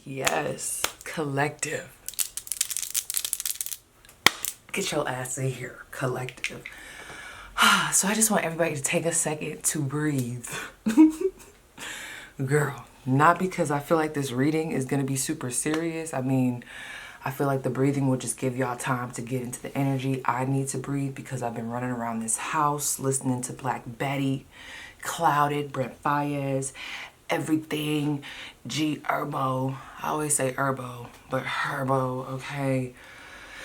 Yes, collective. Get your ass in here, collective. So I just want everybody to take a second to breathe. Girl, not because I feel like this reading is going to be super serious. I mean, I feel like the breathing will just give y'all time to get into the energy. I need to breathe because I've been running around this house listening to Black Betty, Clouded, Brent Faiyaz, everything, G Herbo. I always say Herbo, but Herbo, okay?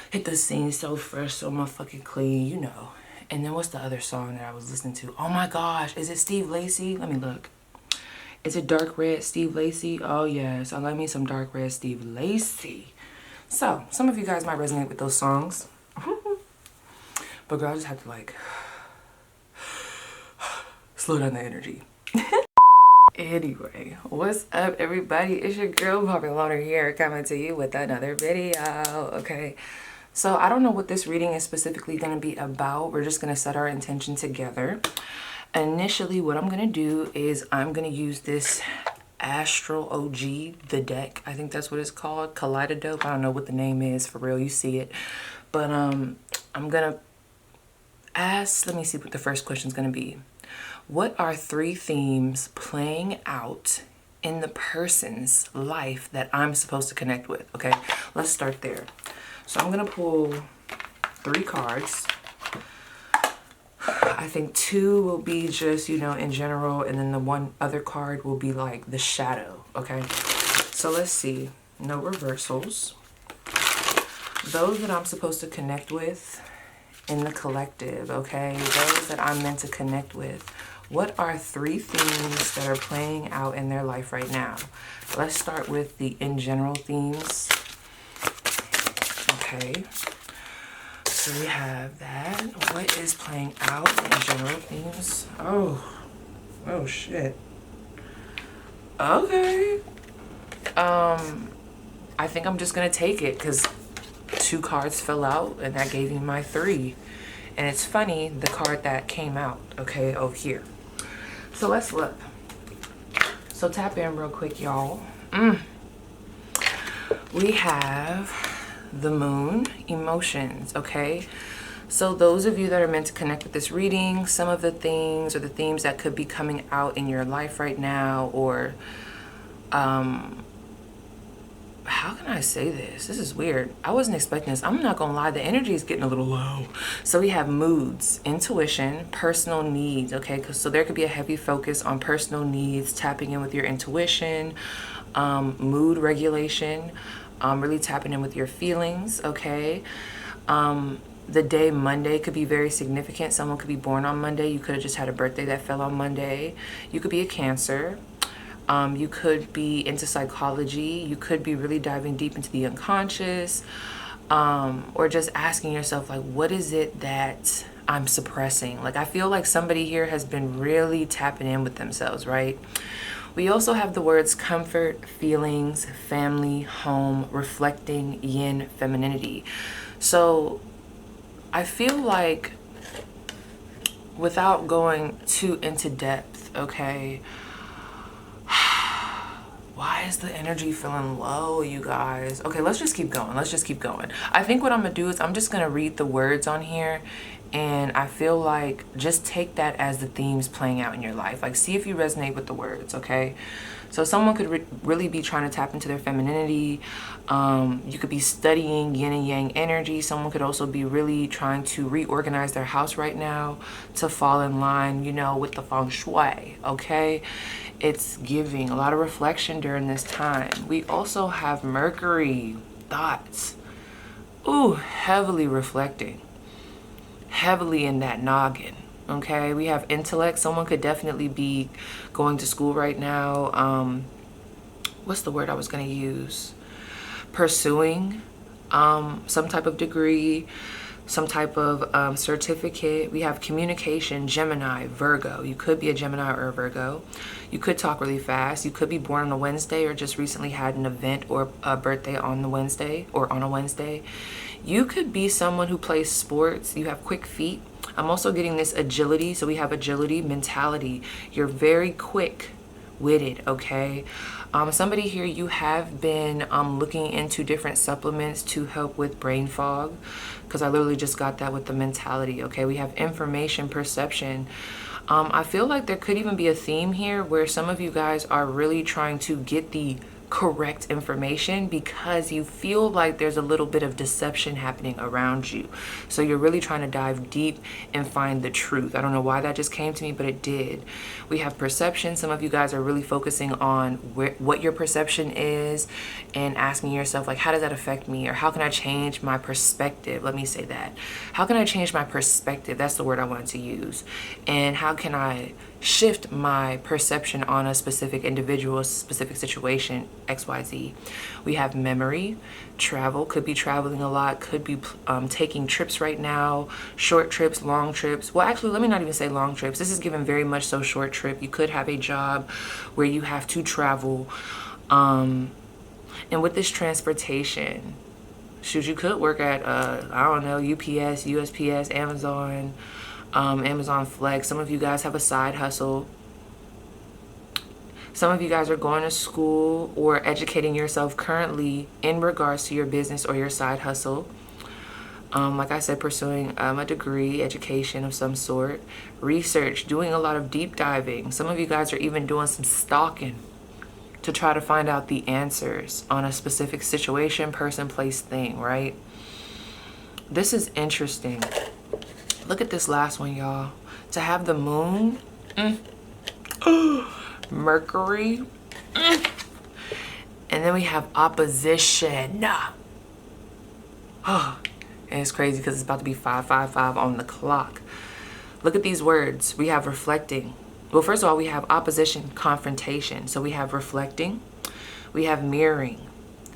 Hit the scene so fresh, so motherfucking clean, you know. And then what's the other song that I was listening to? Oh my gosh, is it Steve Lacy? Let me look. Is it Dark Red Steve Lacy? Oh yes, I love me some Dark Red Steve Lacy. So, some of you guys might resonate with those songs. But girl, I just have to like, slow down the energy. Anyway, what's up everybody? It's your girl Bobby Loner here, coming to you with another video, okay? So I don't know what this reading is specifically going to be about. We're just going to set our intention together. Initially, what I'm going to do is I'm going to use this Astral OG, the deck. I think that's what it's called. Kaleidodope. I don't know what the name is for real. You see it. But I'm going to ask, let me see what the first question is going to be. What are 3 themes playing out in the person's life that I'm supposed to connect with? Okay, let's start there. So I'm going to pull 3 cards. I think 2 will be just, you know, in general. And then the one other card will be like the shadow. Okay. So let's see. No reversals. Those that I'm supposed to connect with in the collective. Okay. Those that I'm meant to connect with. What are 3 themes that are playing out in their life right now? Let's start with the in general themes. Okay, so we have that. What is playing out in general themes? Oh shit. Okay. I think I'm just gonna take it because 2 cards fell out and that gave me my 3. And it's funny, the card that came out, okay, over here. So let's look. So tap in real quick, y'all. We have the moon, emotions, okay? So those of you that are meant to connect with this reading, some of the things or the themes that could be coming out in your life right now, or how can I say this? This is weird. I wasn't expecting this. I'm not gonna lie, the energy is getting a little low. So we have moods, intuition, personal needs, okay? So there could be a heavy focus on personal needs, tapping in with your intuition, mood regulation, really tapping in with your feelings, okay? The day Monday could be very significant. Someone could be born on Monday. You could have just had a birthday that fell on Monday. You could be a Cancer. You could be into psychology. You could be really diving deep into the unconscious, or just asking yourself, like, what is it that I'm suppressing? Like, I feel like somebody here has been really tapping in with themselves, right? We also have the words comfort, feelings, family, home, reflecting yin femininity. So I feel like, without going too into depth, okay, why is the energy feeling low, you guys? Okay, let's just keep going. Let's just keep going. I think what I'm gonna do is I'm just gonna read the words on here, and I feel like just take that as the themes playing out in your life. Like, see if you resonate with the words, okay? So someone could really be trying to tap into their femininity. You could be studying yin and yang energy. Someone could also be really trying to reorganize their house right now to fall in line, you know, with the feng shui, okay? It's giving a lot of reflection during this time. We also have Mercury, thoughts. Ooh, heavily reflecting. Heavily in that noggin. Okay, we have intellect. Someone could definitely be going to school right now. What's the word I was going to use? Pursuing some type of degree, some type of certificate. We have communication, Gemini, Virgo. You could be a Gemini or a Virgo. You could talk really fast. You could be born on a Wednesday or just recently had an event or a birthday on the Wednesday or on a Wednesday. You could be someone who plays sports. You have quick feet. I'm also getting this agility. So we have agility, mentality. You're very quick-witted, okay? Somebody here, you have been looking into different supplements to help with brain fog, because I literally just got that with the mentality. Okay, we have information perception. I feel like there could even be a theme here where some of you guys are really trying to get the correct information because you feel like there's a little bit of deception happening around you. So you're really trying to dive deep and find the truth. I don't know why that just came to me, but it did. We have perception. Some of you guys are really focusing on what your perception is and asking yourself, like, how does that affect me? Or how can I change my perspective? Let me say that. How can I change my perspective? That's the word I wanted to use. And how can I shift my perception on a specific individual, a specific situation, XYZ. We have memory, travel, could be traveling a lot, could be taking trips right now, short trips, long trips. Well, actually, let me not even say long trips. This is given very much so short trip. You could have a job where you have to travel. And with this transportation, shoot, you could work at, I don't know, UPS, USPS, Amazon, Amazon Flex. Some of you guys have a side hustle. Some of you guys are going to school or educating yourself currently in regards to your business or your side hustle. Like I said, pursuing a degree, education of some sort, research, doing a lot of deep diving. Some of you guys are even doing some stalking to try to find out the answers on a specific situation, person, place, thing, right? This is interesting. Look at this last one, y'all. To have the moon, Mercury, and then we have opposition. And it's crazy because it's about to be 5:55 on the clock. Look at these words. We have reflecting. Well, first of all, we have opposition, confrontation. So we have reflecting. We have mirroring.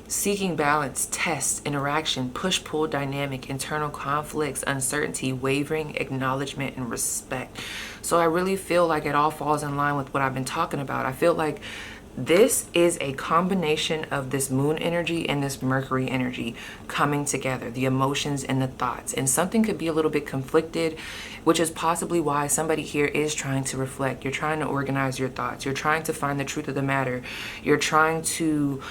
Seeking balance, test, interaction, push-pull dynamic, internal conflicts, uncertainty, wavering, acknowledgement, and respect. So I really feel like it all falls in line with what I've been talking about. I feel like this is a combination of this moon energy and this Mercury energy coming together, the emotions and the thoughts. And something could be a little bit conflicted, which is possibly why somebody here is trying to reflect. You're trying to organize your thoughts. You're trying to find the truth of the matter. You're trying to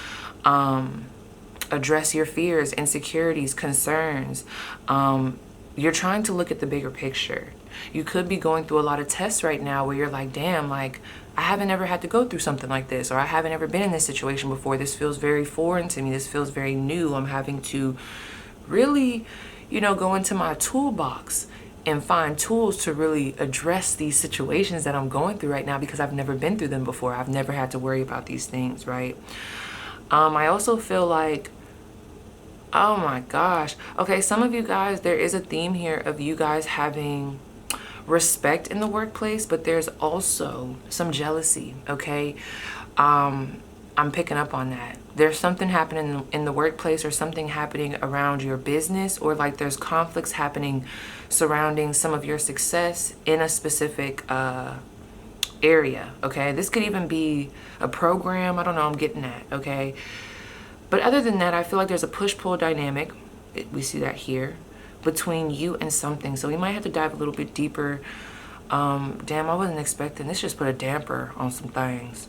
address your fears, insecurities, concerns. You're trying to look at the bigger picture. You could be going through a lot of tests right now where you're like, damn, like, I haven't ever had to go through something like this, or I haven't ever been in this situation before. This feels very foreign to me. This feels very new. I'm having to really, go into my toolbox and find tools to really address these situations that I'm going through right now because I've never been through them before. I've never had to worry about these things, right? I also feel like, oh my gosh. Okay, some of you guys, there is a theme here of you guys having respect in the workplace, but there's also some jealousy, okay? I'm picking up on that. There's something happening in the workplace or something happening around your business, or like there's conflicts happening surrounding some of your success in a specific area, okay? This could even be a program. I don't know, I'm getting that, okay? But other than that, I feel like there's a push-pull dynamic. We see that here between you and something. So we might have to dive a little bit deeper. Damn, I wasn't expecting this. Just put a damper on some things.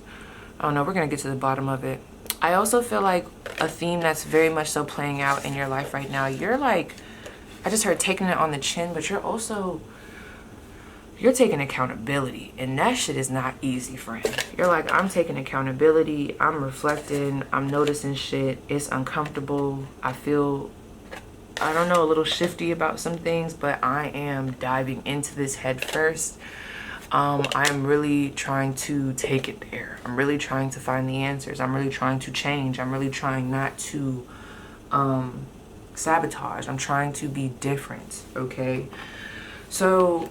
I don't know. We're going to get to the bottom of it. I also feel like a theme that's very much so playing out in your life right now. You're like, I just heard taking it on the chin, but you're taking accountability, and that shit is not easy, friend. You're like, I'm taking accountability, I'm reflecting, I'm noticing shit, it's uncomfortable, I feel, I don't know, a little shifty about some things, but I am diving into this head first. I'm really trying to take it there. I'm really trying to find the answers. I'm really trying to change. I'm really trying not to sabotage. I'm trying to be different, okay? So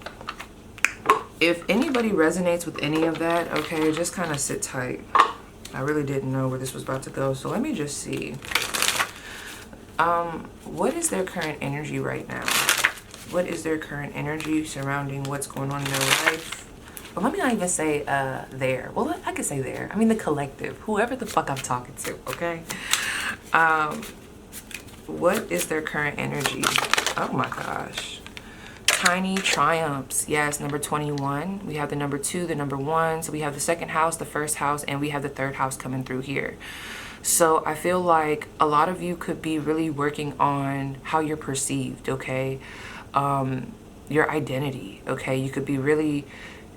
if anybody resonates with any of that, okay, just kind of sit tight. I really didn't know where this was about to go, so let me just see. What is their current energy right now? What is their current energy surrounding what's going on in their life? Well, let me not even say there. Well, I could say there. I mean the collective, whoever the fuck I'm talking to, okay? What is their current energy? Oh my gosh. tiny triumphs. Yes, number 21. We have the number 2, the number 1. So we have the second house, the first house, and we have the third house coming through here. So I feel like a lot of you could be really working on how you're perceived, okay? Your identity, okay? You could be really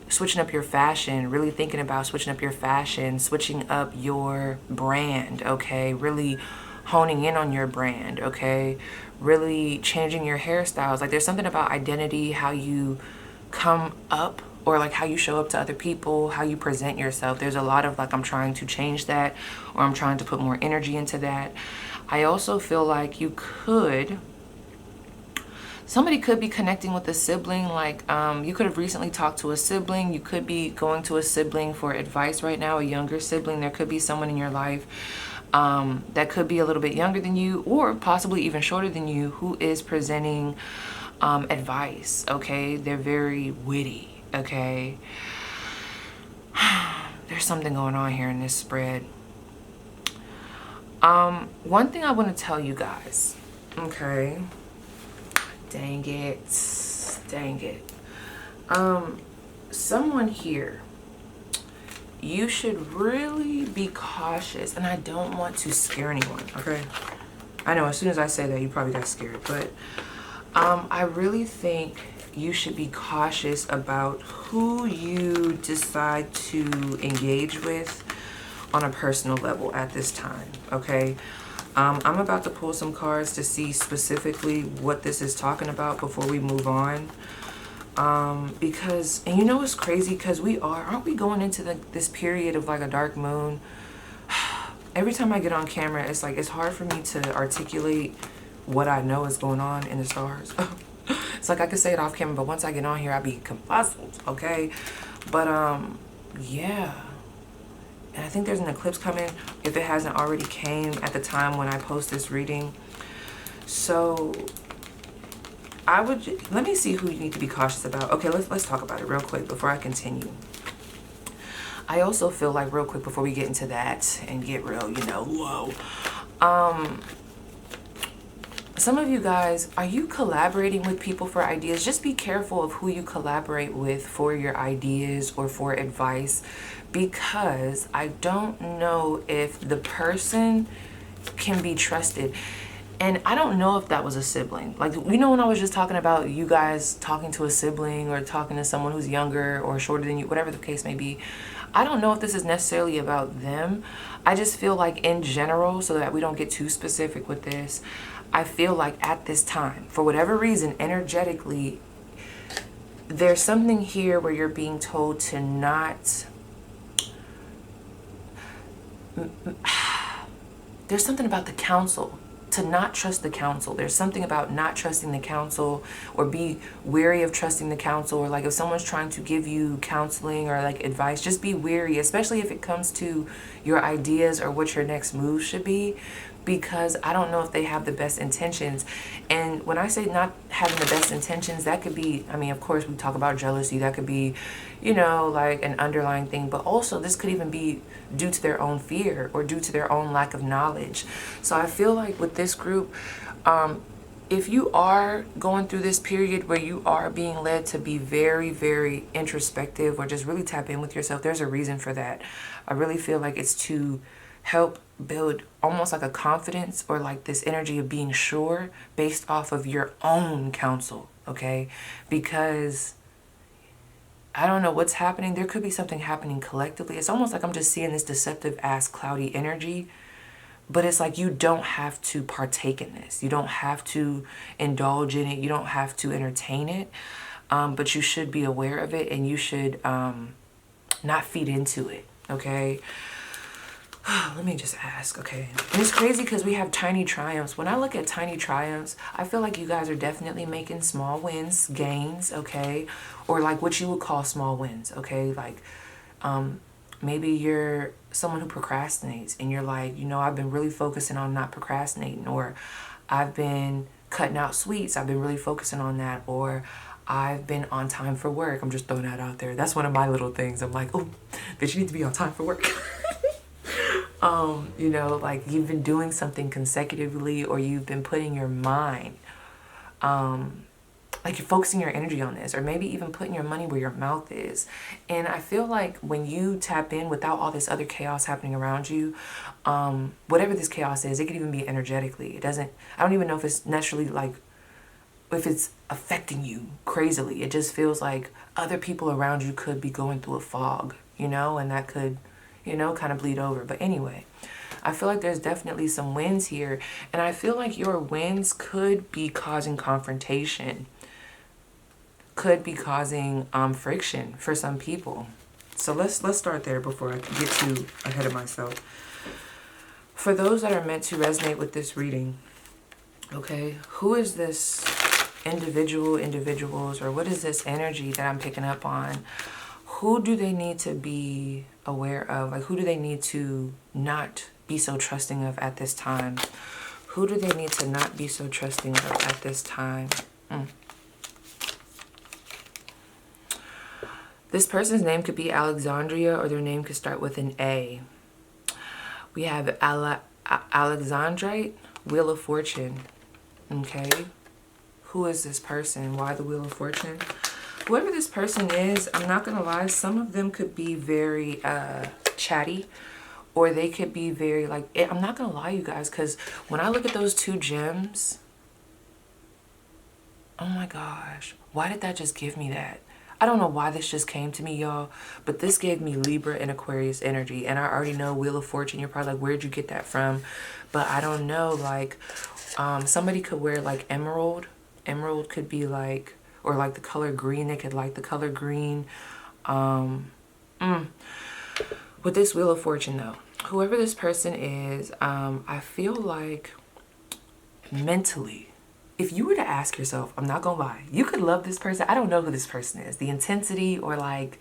switching up your fashion, really thinking about switching up your fashion, switching up your brand, okay? Really honing in on your brand, okay? Really changing your hairstyles. Like there's something about identity, how you come up, or like how you show up to other people, how you present yourself. There's a lot of like, I'm trying to change that, or I'm trying to put more energy into that. I also feel like somebody could be connecting with a sibling. Like you could have recently talked to a sibling. You could be going to a sibling for advice right now, a younger sibling. There could be someone in your life that could be a little bit younger than you, or possibly even shorter than you, who is presenting advice, okay? They're very witty, okay? There's something going on here in this spread. One thing I want to tell you guys, okay? Dang it. Someone here, you should really be cautious, and I don't want to scare anyone, okay? I know as soon as I say that, you probably got scared, but I really think you should be cautious about who you decide to engage with on a personal level at this time, okay? I'm about to pull some cards to see specifically what this is talking about before we move on. Because, and you know what's crazy? Because aren't we going into this period of like a dark moon? Every time I get on camera, it's like, it's hard for me to articulate what I know is going on in the stars. It's like I could say it off camera, but once I get on here, I be confuzzled, okay? But, yeah. And I think there's an eclipse coming, if it hasn't already came at the time when I post this reading. So let me see who you need to be cautious about. Okay, let's talk about it real quick before I continue. I also feel like, real quick before we get into that and get real, whoa. Some of you guys, are you collaborating with people for ideas? Just be careful of who you collaborate with for your ideas or for advice, because I don't know if the person can be trusted. And I don't know if that was a sibling. Like, when I was just talking about you guys talking to a sibling or talking to someone who's younger or shorter than you, whatever the case may be, I don't know if this is necessarily about them. I just feel like in general, so that we don't get too specific with this, I feel like at this time, for whatever reason, energetically, there's something here where you're being told to not... There's something about the council, to not trust the council. There's something about not trusting the council, or be wary of trusting the council, or like if someone's trying to give you counseling or like advice, just be wary, especially if it comes to your ideas or what your next move should be, because I don't know if they have the best intentions. And when I say not having the best intentions, that could be, I mean, of course we talk about jealousy, that could be, like an underlying thing, but also this could even be due to their own fear or due to their own lack of knowledge. So I feel like with this group, if you are going through this period where you are being led to be very, very introspective or just really tap in with yourself, there's a reason for that. I really feel like it's to help build almost like a confidence, or like this energy of being sure based off of your own counsel, okay? Because I don't know what's happening. There could be something happening collectively. It's almost like I'm just seeing this deceptive ass cloudy energy, but it's like you don't have to partake in this. You don't have to indulge in it. You don't have to entertain it, but you should be aware of it, and you should not feed into it, okay? Let me just ask, okay? And it's crazy because we have tiny triumphs. When I look at tiny triumphs, I feel like you guys are definitely making small wins, gains, okay? Or like what you would call small wins, okay? Like maybe you're someone who procrastinates and you're like, I've been really focusing on not procrastinating, or I've been cutting out sweets. I've been really focusing on that, or I've been on time for work. I'm just throwing that out there. That's one of my little things. I'm like, oh, bitch, you need to be on time for work. Like you've been doing something consecutively, or you've been putting your mind like you're focusing your energy on this, or maybe even putting your money where your mouth is. And I feel like when you tap in without all this other chaos happening around you, whatever this chaos is, it could even be energetically. I don't even know if it's necessarily like, if it's affecting you crazily. It just feels like other people around you could be going through a fog, you know, and that could, you know, kind of bleed over. But anyway, I feel like there's definitely some wins here. And I feel like your wins could be causing confrontation, could be causing friction for some people. So let's start there before I get too ahead of myself. For those that are meant to resonate with this reading, okay, who is this individuals, or what is this energy that I'm picking up on? Who do they need to be aware of? Like, who do they need to not be so trusting of at this time? Who do they need to not be so trusting of at this time? This person's name could be Alexandria, or their name could start with an A. We have Alexandrite, Wheel of Fortune. Okay. Who is this person? Why the Wheel of Fortune? Whoever this person is, I'm not going to lie, some of them could be very chatty, or they could be very like, I'm not going to lie, you guys, because when I look at those two gems, oh my gosh, why did that just give me that? I don't know why this just came to me, y'all, but this gave me Libra and Aquarius energy. And I already know Wheel of Fortune. You're probably like, where'd you get that from? But I don't know, like, somebody could wear like emerald. Emerald could be like, or like the color green. They could like the color green. With this Wheel of Fortune, though, whoever this person is, I feel like mentally, if you were to ask yourself, I'm not gonna lie, you could love this person. I don't know who this person is. The intensity or like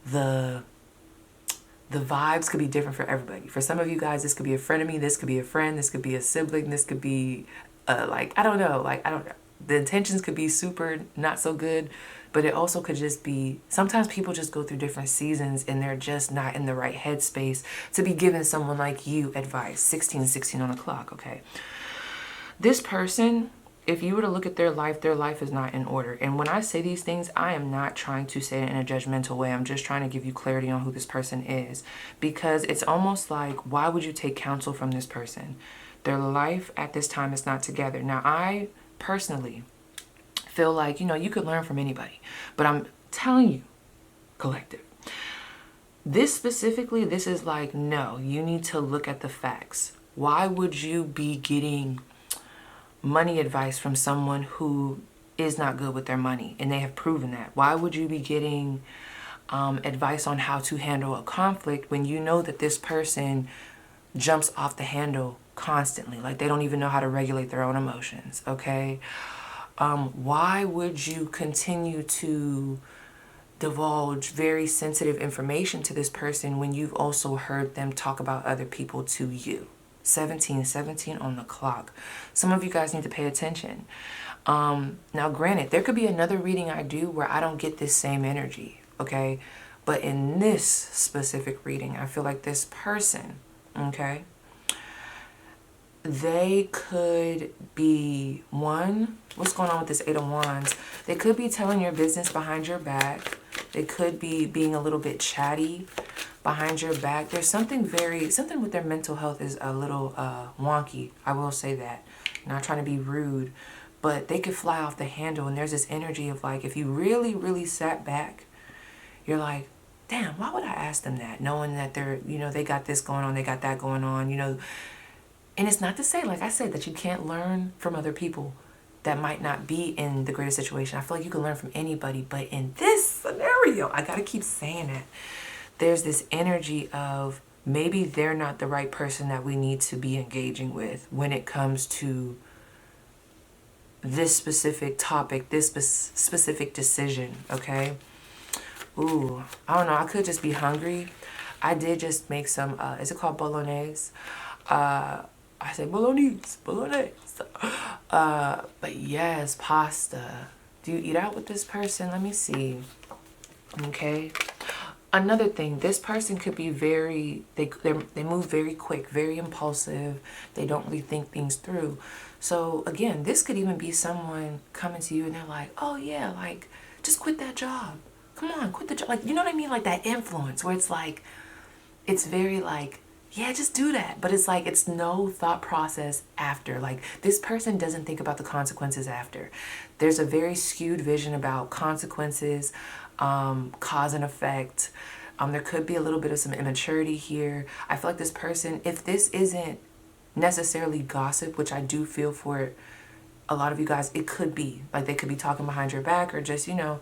the vibes could be different for everybody. For some of you guys, this could be a friend of me. This could be a friend. This could be a sibling. This could be like, I don't know. Like, I don't know. The intentions could be super not so good, but it also could just be, sometimes people just go through different seasons and they're just not in the right headspace to be giving someone like you advice. 16 on the clock, okay? This person, if you were to look at their life is not in order. And when I say these things, I am not trying to say it in a judgmental way. I'm just trying to give you clarity on who this person is. Because it's almost like, why would you take counsel from this person? Their life at this time is not together. Now, I personally feel like, you know, you could learn from anybody. But I'm telling you, collective, this specifically, this is like, no, you need to look at the facts. Why would you be getting money advice from someone who is not good with their money, and they have proven that? Why would you be getting advice on how to handle a conflict when you know that this person jumps off the handle constantly? Like, they don't even know how to regulate their own emotions, okay? Why would you continue to divulge very sensitive information to this person when you've also heard them talk about other people to you? 17 on the clock. Some of you guys need to pay attention. Now, granted, there could be another reading I do where I don't get this same energy, okay? But in this specific reading, I feel like this person, okay, they could be, one, what's going on with this 8 of Wands? They could be telling your business behind your back. They could be being a little bit chatty behind your back. There's something with their mental health is a little wonky. I will say that. I'm not trying to be rude, but they could fly off the handle. And there's this energy of like, if you really, really sat back, you're like, damn, why would I ask them that? Knowing that they're, you know, they got this going on, they got that going on, you know. And it's not to say, like I said, that you can't learn from other people that might not be in the greatest situation. I feel like you can learn from anybody, but in this scenario, I gotta keep saying it. There's this energy of maybe they're not the right person that we need to be engaging with when it comes to this specific topic, this specific decision, okay? Ooh, I don't know. I could just be hungry. I did just make some, is it called bolognese? I say bolognese. But yes, pasta. Do you eat out with this person? Let me see. Okay. Another thing, this person could be very, they move very quick, very impulsive. They don't really think things through. So again, this could even be someone coming to you and they're like, oh yeah, like, just quit that job. Come on, quit the job. Like, you know what I mean? Like that influence where it's like, it's very like, yeah, just do that. But it's like, it's no thought process after. Like, this person doesn't think about the consequences after. There's a very skewed vision about consequences, cause and effect. There could be a little bit of some immaturity here. I feel like this person, if this isn't necessarily gossip, which I do feel for a lot of you guys, it could be. Like, they could be talking behind your back or just, you know,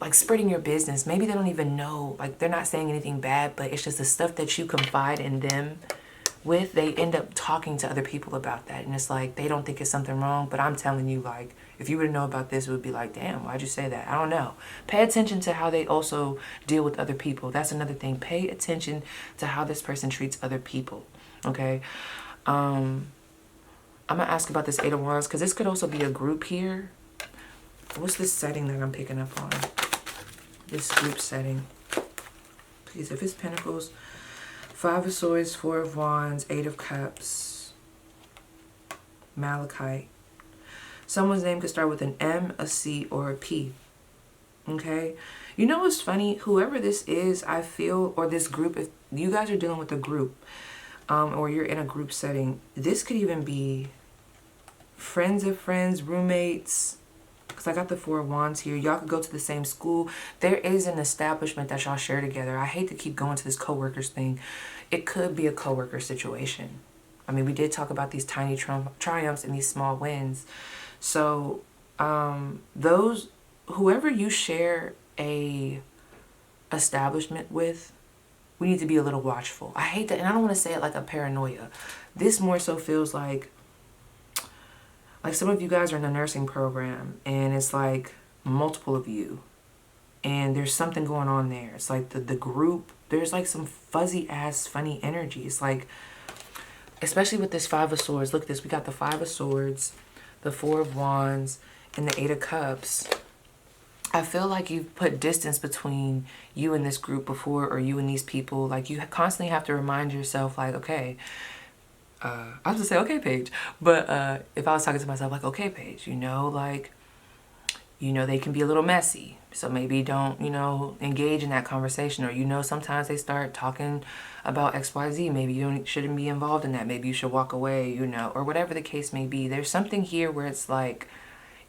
like spreading your business. Maybe they don't even know, like they're not saying anything bad, but it's just the stuff that you confide in them with, they end up talking to other people about that. And it's like, they don't think it's something wrong, but I'm telling you, like, if you were to know about this, it would be like, damn, why'd you say that? I don't know. Pay attention to how they also deal with other people. That's another thing. Pay attention to how this person treats other people. Okay. I'm gonna ask about this Eight of Wands, because this could also be a group here. What's this setting that I'm picking up on? This group setting. Please, if it's Pentacles, Five of Swords, Four of Wands, Eight of Cups, Malachite. Someone's name could start with an M, a C, or a P. Okay? You know what's funny? Whoever this is, I feel, or this group, if you guys are dealing with a group, or you're in a group setting, this could even be friends of friends, roommates, because I got the Four of Wands here. Y'all could go to the same school. There is an establishment that y'all share together. I hate to keep going to this co-workers thing. It could be a co-worker situation. I mean, we did talk about these tiny triumphs and these small wins. So whoever you share a establishment with, we need to be a little watchful. I hate that, and I don't want to say it like a paranoia. This more so feels like some of you guys are in a nursing program and it's like multiple of you and there's something going on there. It's like the group, there's like some fuzzy ass funny energy. It's like, especially with this Five of Swords, look at this, we got the Five of Swords, the Four of Wands, and the Eight of Cups. I feel like you've put distance between you and this group before, or you and these people. Like, you constantly have to remind yourself, like, okay, I was gonna say, okay, Paige, but if I was talking to myself, like, okay, Paige, you know, like, you know, they can be a little messy, so maybe don't, you know, engage in that conversation. Or, you know, sometimes they start talking about XYZ, maybe you shouldn't be involved in that, maybe you should walk away, you know, or whatever the case may be. There's something here where it's like,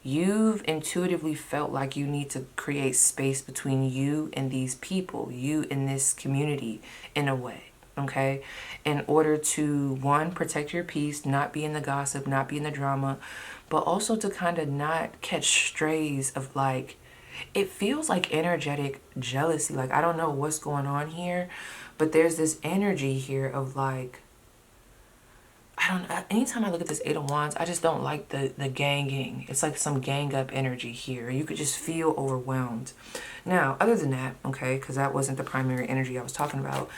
you've intuitively felt like you need to create space between you and these people, you and this community in a way. Okay, in order to, one, protect your peace, not be in the gossip, not be in the drama, but also to kind of not catch strays of, like, it feels like energetic jealousy. Like, I don't know what's going on here, but there's this energy here of, like, anytime I look at this Eight of Wands, I just don't like the ganging. It's like some gang up energy here. You could just feel overwhelmed. Now, other than that, okay, because that wasn't the primary energy I was talking about,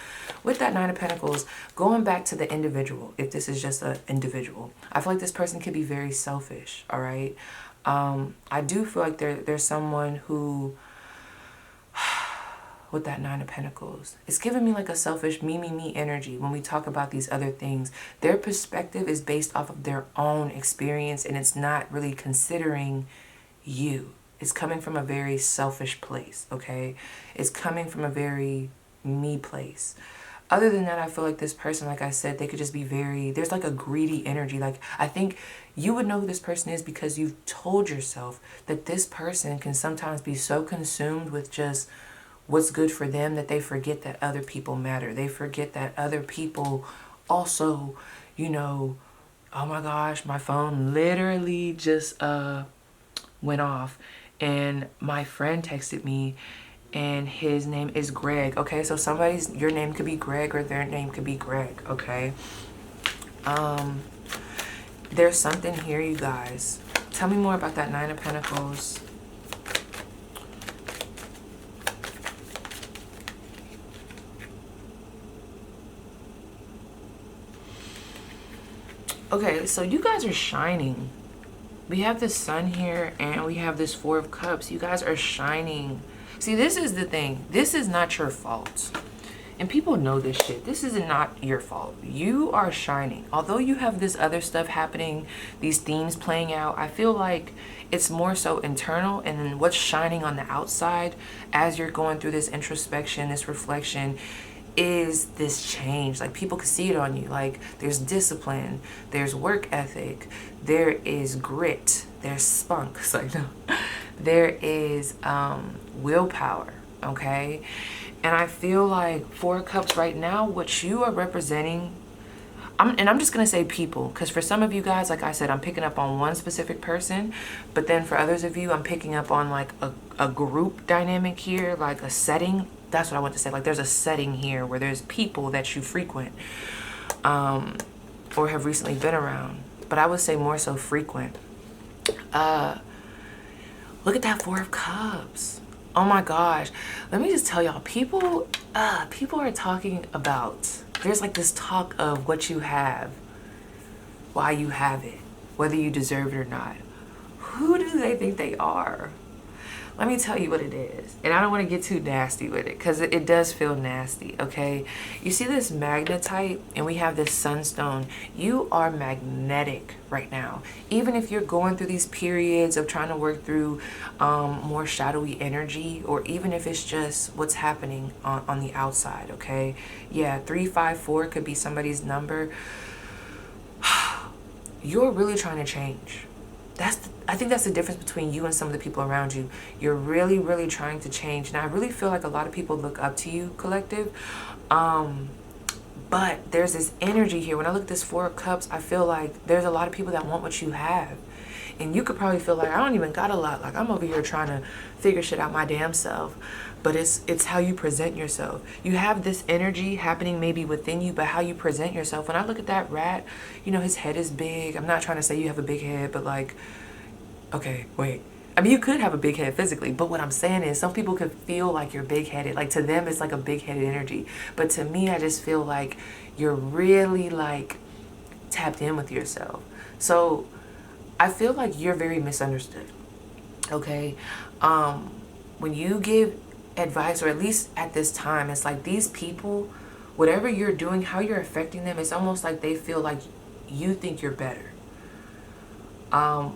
with that Nine of Pentacles, going back to the individual, if this is just an individual, I feel like this person could be very selfish, all right? I do feel like there's someone who, with that Nine of Pentacles, it's giving me like a selfish me energy when we talk about these other things. Their perspective is based off of their own experience, and it's not really considering you. It's coming from a very selfish place, okay? It's coming from a very me place. Other than that, I feel like this person, like I said, they could just be very, there's like a greedy energy. Like, I think you would know who this person is because you've told yourself that this person can sometimes be so consumed with just what's good for them that they forget that other people matter. They forget that other people also, you know, oh my gosh, my phone literally just went off and my friend texted me and his name is Greg. Okay, so your name could be Greg or their name could be Greg, okay? There's something here, you guys. Tell me more about that Nine of Pentacles. Okay, so you guys are shining. We have this Sun here and we have this Four of Cups. You guys are shining. See, this is the thing. This is not your fault. And people know this shit. This is not your fault. You are shining. Although you have this other stuff happening, these themes playing out, I feel like it's more so internal, and then what's shining on the outside as you're going through this introspection, this reflection, is this change. Like, people can see it on you. Like, there's discipline, there's work ethic, there is grit, there's spunk. It's like, no. There is willpower, okay? And I feel like Four of Cups right now, what you are representing, I'm just going to say people, because for some of you guys, like I said, I'm picking up on one specific person, but then for others of you, I'm picking up on like a group dynamic here, like a setting. That's what I want to say. Like, there's a setting here where there's people that you frequent or have recently been around, but I would say more so frequent. Look at that Four of Cups. Oh my gosh. Let me just tell y'all, people are talking about, there's like this talk of what you have, why you have it, whether you deserve it or not. Who do they think they are? Let me tell you what it is. And I don't want to get too nasty with it, because it does feel nasty, okay? You see this magnetite, and we have this sunstone. You are magnetic right now. Even if you're going through these periods of trying to work through more shadowy energy, or even if it's just what's happening on the outside, okay? Yeah, 354 could be somebody's number. You're really trying to change. I think that's the difference between you and some of the people around you. You're really, really trying to change. And I really feel like a lot of people look up to you, collective. But there's this energy here. When I look at this Four of Cups, I feel like there's a lot of people that want what you have. And you could probably feel like, I don't even got a lot. Like, I'm over here trying to figure shit out my damn self. But it's how you present yourself. You have this energy happening maybe within you, but how you present yourself. When I look at that rat, you know, his head is big. I'm not trying to say you have a big head, but like, okay, wait. I mean, you could have a big head physically, but what I'm saying is some people could feel like you're big-headed. Like, to them, it's like a big-headed energy. But to me, I just feel like you're really, like, tapped in with yourself. So I feel like you're very misunderstood, okay? When you give advice, or at least at this time, it's like these people, whatever you're doing, how you're affecting them, it's almost like they feel like you think you're better.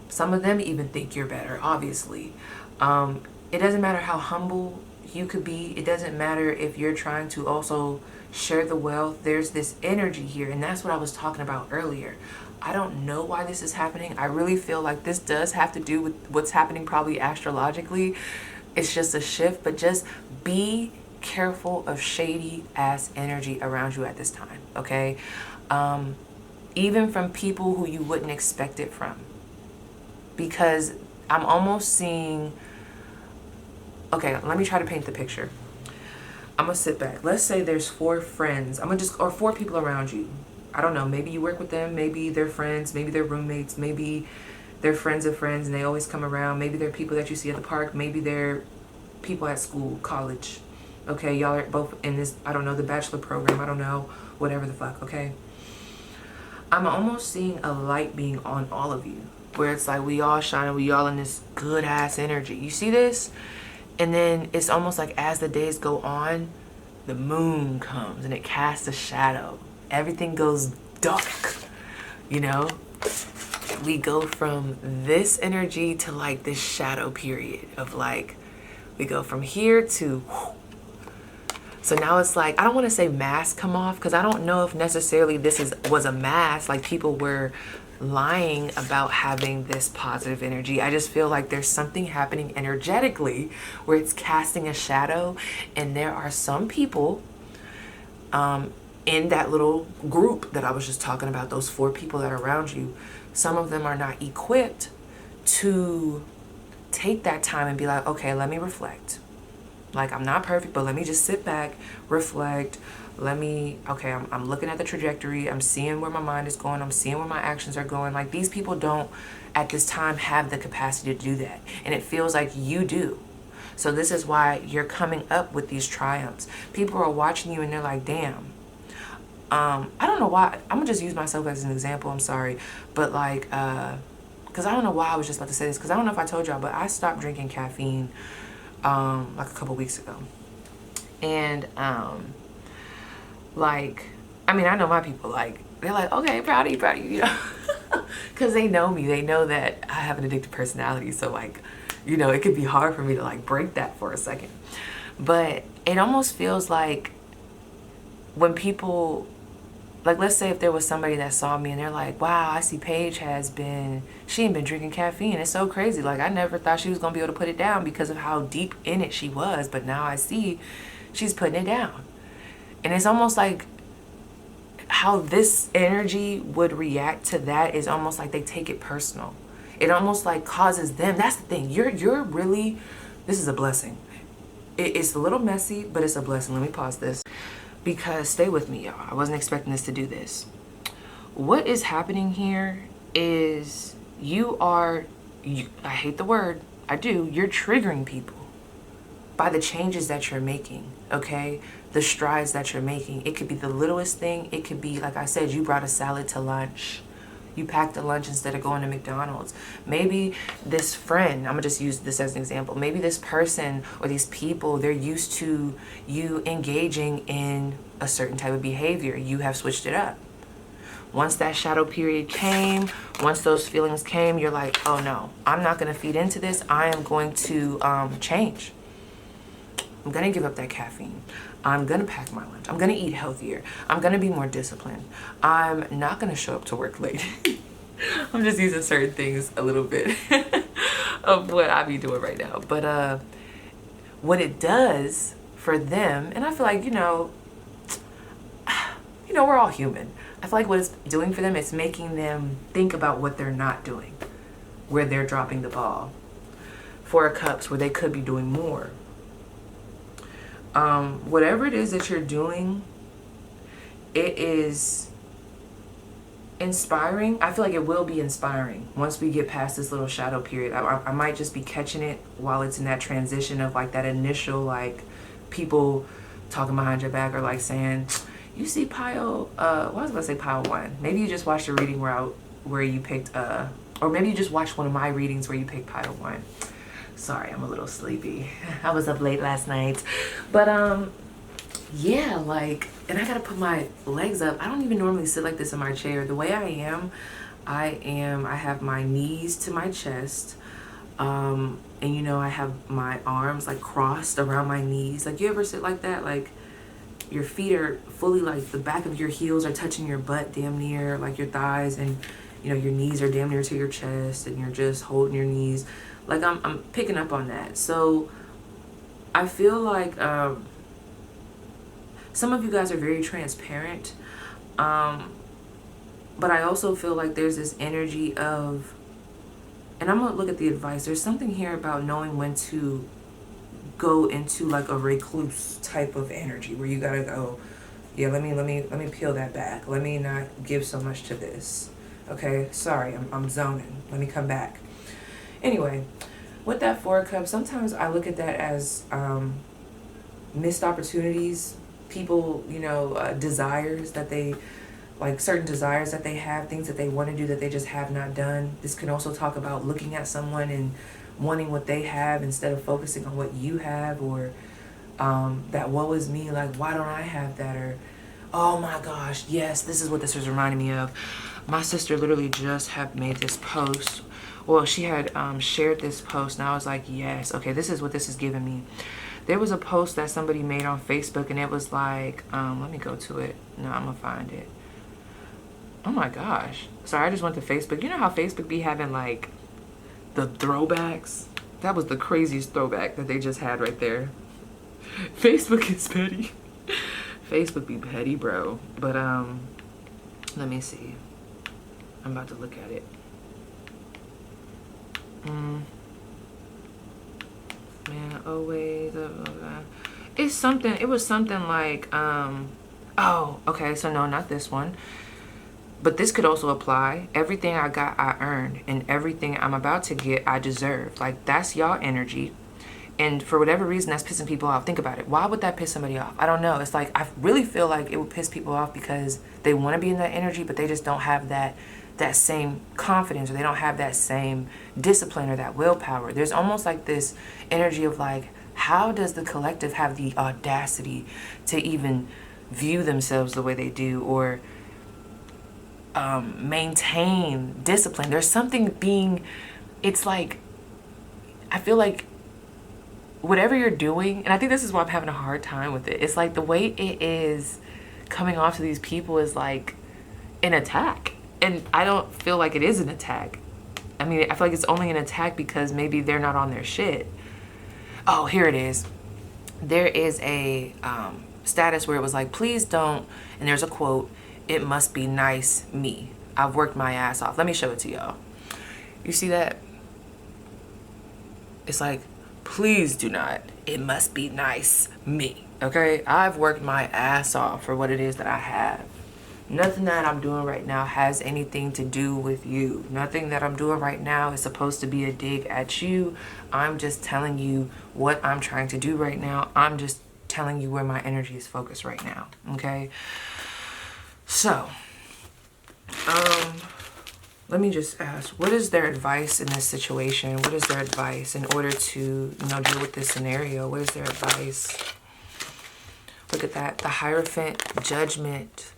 Some of them even think you're better, obviously. It doesn't matter how humble you could be. It doesn't matter if you're trying to also share the wealth. There's this energy here, and that's what I was talking about earlier. I don't know why this is happening. I really feel like this does have to do with what's happening probably astrologically. It's just a shift, but just be careful of shady ass energy around you at this time, okay? Even from people who you wouldn't expect it from. Because I'm almost seeing, okay, let me try to paint the picture. I'm gonna sit back. Let's say there's 4 friends. Or 4 people around you. I don't know, maybe you work with them, maybe they're friends, maybe they're roommates, maybe they're friends of friends and they always come around. Maybe they're people that you see at the park. Maybe they're people at school, college. Okay, y'all are both in this, I don't know, the bachelor program. I don't know, whatever the fuck, okay? I'm almost seeing a light being on all of you. Where it's like we all shining, we all in this good ass energy. You see this? And then it's almost like as the days go on, the moon comes and it casts a shadow. Everything goes dark, you know? We go from this energy to like this shadow period of like, we go from here to, so now it's like, I don't want to say masks come off, because I don't know if necessarily this was a mask, like people were lying about having this positive energy. I just feel like there's something happening energetically where it's casting a shadow, and there are some people in that little group that I was just talking about, those 4 people that are around you. Some of them are not equipped to take that time and be like, okay, let me reflect. Like, I'm not perfect, but let me just sit back, reflect. Okay, I'm looking at the trajectory. I'm seeing where my mind is going. I'm seeing where my actions are going. Like, these people don't, at this time, have the capacity to do that. And it feels like you do. So this is why you're coming up with these triumphs. People are watching you and they're like, damn. I don't know why. I'm gonna just use myself as an example. I'm sorry. But like, because I don't know why I was just about to say this. Because I don't know if I told y'all, but I stopped drinking caffeine like a couple weeks ago. And like, I mean, I know my people, like, they're like, okay, proud of you, you know, because they know me. They know that I have an addictive personality. So like, you know, it could be hard for me to like break that for a second. But it almost feels like when people, like, let's say if there was somebody that saw me and they're like, wow, I see Paige she ain't been drinking caffeine. It's so crazy. Like, I never thought she was going to be able to put it down because of how deep in it she was. But now I see she's putting it down. And it's almost like how this energy would react to that is almost like they take it personal. It almost like causes them. That's the thing. You're really, this is a blessing. It's a little messy, but it's a blessing. Let me pause this. Because stay with me, y'all. I wasn't expecting this to do this. What is happening here is I hate the word, I do, you're triggering people by the changes that you're making, okay? The strides that you're making. It could be the littlest thing. It could be, like I said, you brought a salad to lunch. You packed a lunch instead of going to McDonald's. Maybe this friend, I'm gonna just use this as an example. Maybe this person or these people, they're used to you engaging in a certain type of behavior. You have switched it up. Once that shadow period came, once those feelings came, you're like, oh no, I'm not gonna feed into this. I am going to change. I'm gonna give up that caffeine. I'm gonna pack my lunch. I'm gonna eat healthier. I'm gonna be more disciplined. I'm not gonna show up to work late. I'm just using certain things a little bit of what I be doing right now. But what it does for them, and I feel like, you know, we're all human. I feel like what it's doing for them, it's making them think about what they're not doing, where they're dropping the ball. 4 of Cups, where they could be doing more. Whatever it is that you're doing, it is inspiring. I feel like it will be inspiring once we get past this little shadow period. I might just be catching it while it's in that transition of like that initial, like, people talking behind your back or like saying, you see pile, I was gonna say pile 1. Maybe you just watched a reading where you picked, or maybe you just watched one of my readings where you picked pile 1. Sorry, I'm a little sleepy. I was up late last night. But yeah, like, and I gotta put my legs up. I don't even normally sit like this in my chair. The way I have my knees to my chest. And you know, I have my arms like crossed around my knees. Like, you ever sit like that? Like, your feet are fully, like, the back of your heels are touching your butt damn near, like your thighs, and you know, your knees are damn near to your chest, and you're just holding your knees. Like, I'm picking up on that. So I feel like some of you guys are very transparent. But I also feel like there's this energy of, and I'm gonna look at the advice. There's something here about knowing when to go into like a recluse type of energy where you gotta go, yeah, let me peel that back. Let me not give so much to this. Okay, sorry, I'm zoning. Let me come back. Anyway, with that 4 of Cups, sometimes I look at that as missed opportunities. People, you know, desires that they, like certain desires that they have, things that they want to do that they just have not done. This can also talk about looking at someone and wanting what they have instead of focusing on what you have, or that woe is me, like, why don't I have that? Or, oh my gosh, yes, this is what this was reminding me of. My sister literally just had made this post. Well, she had shared this post, and I was like, yes, okay, this is what this is giving me. There was a post that somebody made on Facebook, and it was like, let me go to it. No, I'm gonna find it. Oh my gosh. Sorry, I just went to Facebook. You know how Facebook be having like the throwbacks? That was the craziest throwback that they just had right there. Facebook is petty. Facebook be petty, bro. But let me see. I'm about to look at it. Man, always. It's something. It was something like oh, okay, so no, not this one. But this could also apply. Everything I got, I earned. And everything I'm about to get, I deserve. Like, that's y'all energy. And for whatever reason, that's pissing people off. Think about it. Why would that piss somebody off? I don't know. It's like, I really feel like it would piss people off because they want to be in that energy, but they just don't have that same confidence, or they don't have that same discipline or that willpower. There's almost like this energy of like, How does the collective have the audacity to even view themselves the way they do, or maintain discipline? There's something being, it's like, I feel like whatever you're doing, and I think this is why I'm having a hard time with it, it's like the way it is coming off to these people is like an attack. And I don't feel like it is an attack. I mean, I feel like it's only an attack because maybe they're not on their shit. Oh, here it is. There is a status where it was like, please don't, and there's a quote, "It must be nice me. I've worked my ass off." Let me show it to y'all. You see that? It's like, please do not. It must be nice me. Okay? I've worked my ass off for what it is that I have. Nothing that I'm doing right now has anything to do with you. Nothing that I'm doing right now is supposed to be a dig at you. I'm just telling you what I'm trying to do right now. I'm just telling you where my energy is focused right now. Okay? So, let me just ask, what is their advice in this situation? What is their advice in order to, deal with this scenario? What is their advice? Look at that. The Hierophant, Judgment.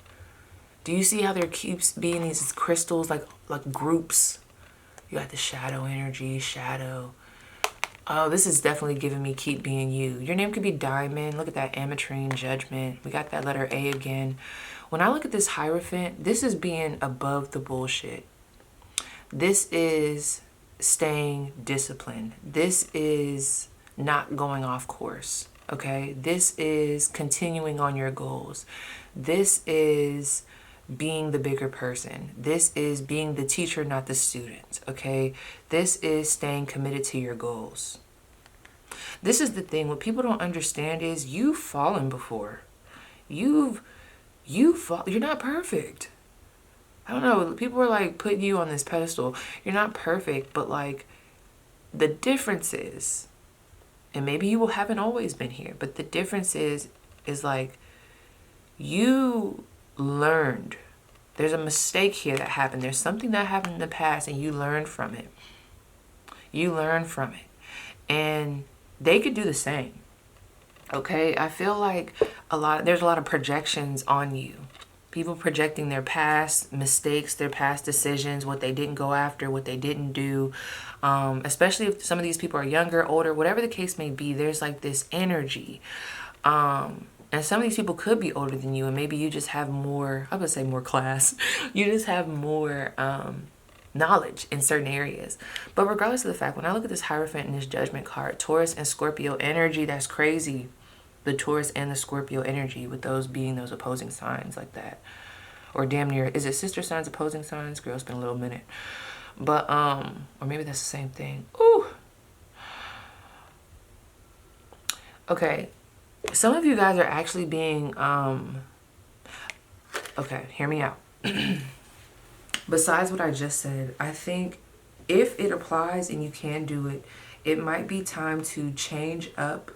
Do you see how there keeps being these crystals, like groups? You got the shadow energy, shadow. Oh, this is definitely giving me keep being you. Your name could be Diamond. Look at that, Ametrine, Judgment. We got that letter A again. When I look at this Hierophant, this is being above the bullshit. This is staying disciplined. This is not going off course, okay? This is continuing on your goals. This is being the bigger person. This is being the teacher, not the student, okay? This is staying committed to your goals. This is the thing. What people don't understand is you've fallen before. You're not perfect. I don't know. People are like putting you on this pedestal. You're not perfect, but like the difference is, and maybe you haven't always been here, but the difference is like you learned. There's a mistake here that happened. There's something that happened in the past and you learned from it. You learned from it. And they could do the same. Okay? I feel like there's a lot of projections on you. People projecting their past mistakes, their past decisions, what they didn't go after, what they didn't do. Especially if some of these people are younger, older, whatever the case may be, there's like this energy. And some of these people could be older than you, and maybe you just have more, I would say more class. You just have more knowledge in certain areas. But regardless of the fact, when I look at this Hierophant and this Judgment card, Taurus and Scorpio energy, that's crazy. The Taurus and the Scorpio energy, with those being those opposing signs like that. Or damn near, is it sister signs, opposing signs? Girl, it's been a little minute. But, or maybe that's the same thing. Ooh. Okay. Some of you guys are actually being, okay, hear me out. Besides what I just said, I think if it applies and you can do it, it might be time to change up.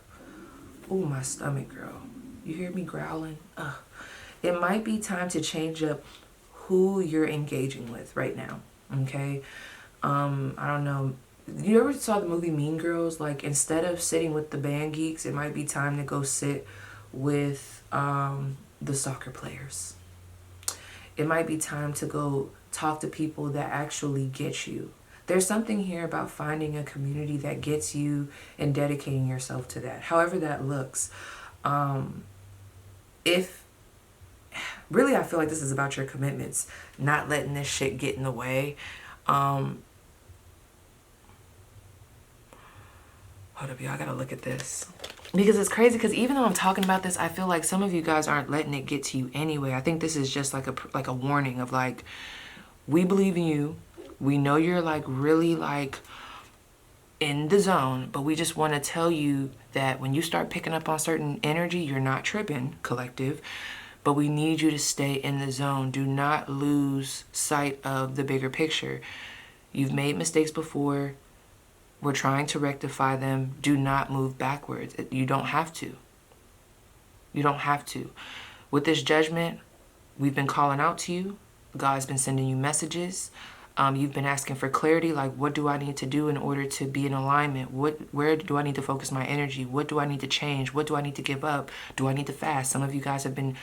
Ooh, my stomach, girl. You hear me growling? Ugh. It might be time to change up who you're engaging with right now, okay? I don't know. You ever saw the movie Mean Girls? Like, instead of sitting with the band geeks, it might be time to go sit with the soccer players. It might be time to go talk to people that actually get you. There's something here about finding a community that gets you and dedicating yourself to that, however that looks. Really, I feel like this is about your commitments, not letting this shit get in the way. Hold up, y'all, I gotta look at this. Because it's crazy, because even though I'm talking about this, I feel like some of you guys aren't letting it get to you anyway. I think this is just like a warning of like, we believe in you. We know you're like really like in the zone, but we just want to tell you that when you start picking up on certain energy, you're not tripping, collective, but we need you to stay in the zone. Do not lose sight of the bigger picture. You've made mistakes before. We're trying to rectify them. Do not move backwards. You don't have to. You don't have to. With this Judgment, we've been calling out to you. God's been sending you messages. You've been asking for clarity, like what do I need to do in order to be in alignment? Where do I need to focus my energy? What do I need to change? What do I need to give up? Do I need to fast? Some of you guys have been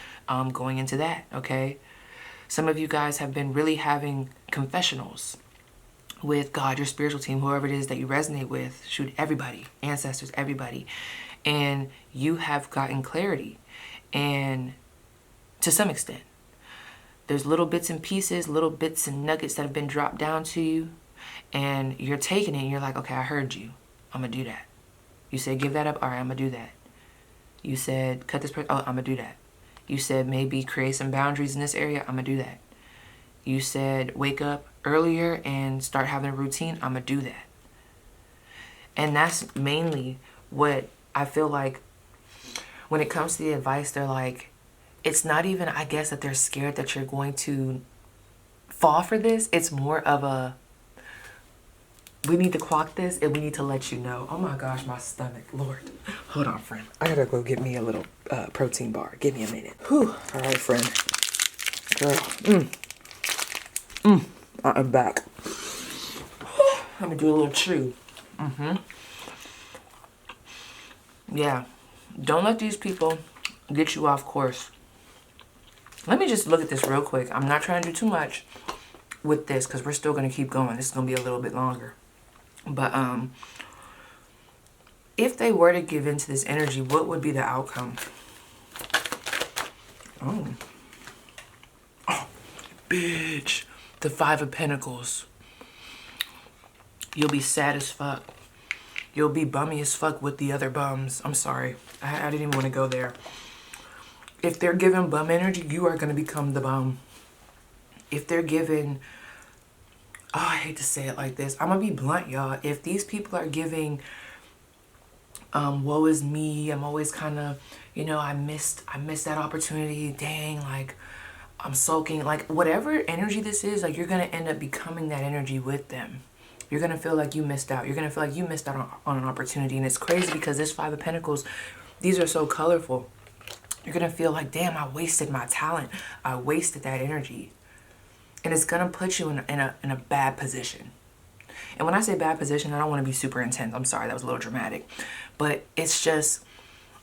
going into that, okay? Some of you guys have been really having confessionals with God, your spiritual team, whoever it is that you resonate with. Shoot, everybody, ancestors, everybody. And you have gotten clarity. And to some extent, there's little bits and pieces, little bits and nuggets that have been dropped down to you. And you're taking it and you're like, okay, I heard you. I'm going to do that. You said, give that up. All right, I'm going to do that. You said, cut this person. Oh, I'm going to do that. You said, maybe create some boundaries in this area. I'm going to do that. You said, wake up earlier and start having a routine. I'm going to do that. And that's mainly what I feel like when it comes to the advice. They're like, it's not even, I guess, that they're scared that you're going to fall for this. It's more of a, we need to clock this and we need to let you know. Oh my gosh, my stomach, Lord. Hold on, friend. I gotta go get me a little protein bar. Give me a minute. Whew. All right, friend. Girl. I'm back. Let me do a little chew. Yeah. Don't let these people get you off course. Let me just look at this real quick. I'm not trying to do too much with this because we're still going to keep going. This is going to be a little bit longer. But if they were to give into this energy, what would be the outcome? Oh, bitch. The Five of Pentacles. You'll be sad as fuck. You'll be bummy as fuck with the other bums. I'm sorry. I didn't even want to go there. If they're giving bum energy, you are going to become the bum. If they're giving... Oh, I hate to say it like this. I'm going to be blunt, y'all. If these people are giving... woe is me. I'm always kind of... You know, I missed that opportunity. Dang, like... I'm sulking. Like, whatever energy this is, like, you're going to end up becoming that energy with them. You're going to feel like you missed out. You're going to feel like you missed out on an opportunity. And it's crazy because this Five of Pentacles, these are so colorful. You're going to feel like, damn, I wasted my talent. I wasted that energy. And it's going to put you in a bad position. And when I say bad position, I don't want to be super intense. I'm sorry, that was a little dramatic. But it's just,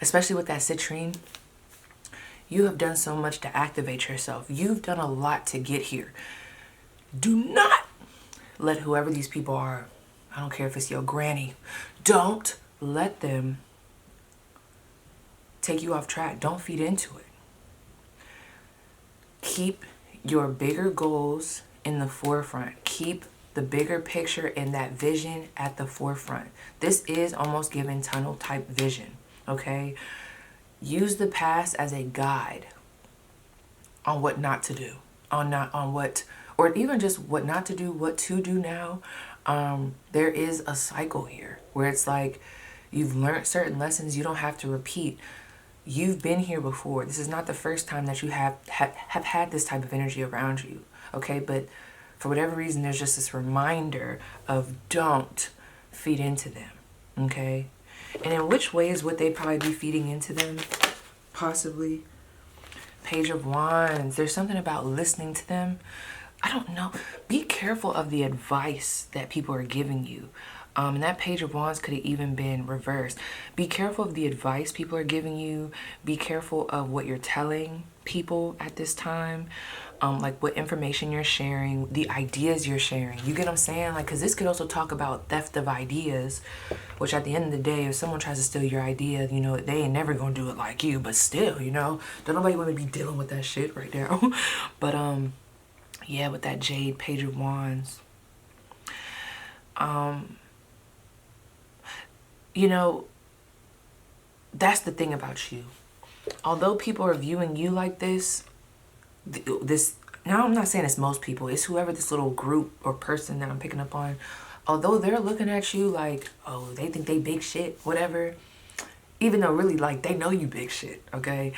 especially with that citrine, you have done so much to activate yourself. You've done a lot to get here. Do not let whoever these people are, I don't care if it's your granny, don't let them take you off track. Don't feed into it. Keep your bigger goals in the forefront. Keep the bigger picture and that vision at the forefront. This is almost giving tunnel type vision, okay? Use the past as a guide on what not to do, or even just what not to do, what to do now. There is a cycle here where it's like you've learned certain lessons you don't have to repeat. You've been here before. This is not the first time that you have had this type of energy around you, okay? But for whatever reason, there's just this reminder of don't feed into them, okay? And in which ways would they probably be feeding into them? Possibly. Page of Wands. There's something about listening to them. I don't know. Be careful of the advice that people are giving you. And that Page of Wands could have even been reversed. Be careful of the advice people are giving you. Be careful of what you're telling people at this time. Like what information you're sharing, the ideas you're sharing. You get what I'm saying? Like, because this could also talk about theft of ideas, which at the end of the day, if someone tries to steal your idea, you know, they ain't never gonna do it like you, but still, you know, don't nobody want to be dealing with that shit right now. But yeah, with that Jade, Page of Wands. You know, that's the thing about you. Although people are viewing you like this, now I'm not saying it's most people, it's whoever this little group or person that I'm picking up on, although they're looking at you like, oh, they think they big shit, whatever, even though really like they know you big shit, okay?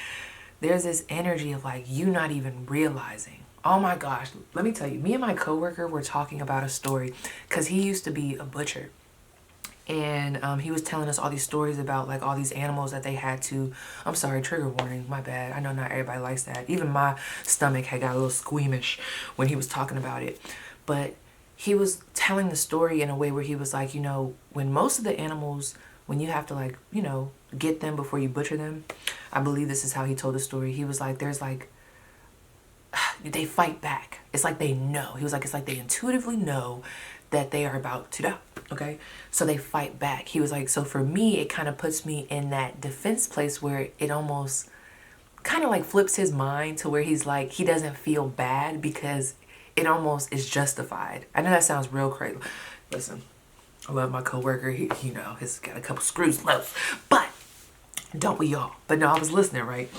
There's this energy of like you not even realizing. Oh my gosh, let me tell you, me and my coworker were talking about a story because he used to be a butcher. And he was telling us all these stories about like all these animals that they had to, I'm sorry, trigger warning, my bad. I know not everybody likes that. Even my stomach had got a little squeamish when he was talking about it. But he was telling the story in a way where he was like, you know, when most of the animals, when you have to like, you know, get them before you butcher them, I believe this is how he told the story. He was like, there's like, they fight back. It's like they know. He was like, it's like they intuitively know that they are about to die. Okay. So they fight back. He was like, so for me, it kind of puts me in that defense place where it almost kind of like flips his mind to where he's like, he doesn't feel bad because it almost is justified. I know that sounds real crazy. Listen, I love my coworker. He, you know, he's got a couple screws loose, but don't we all? But no, I was listening, right?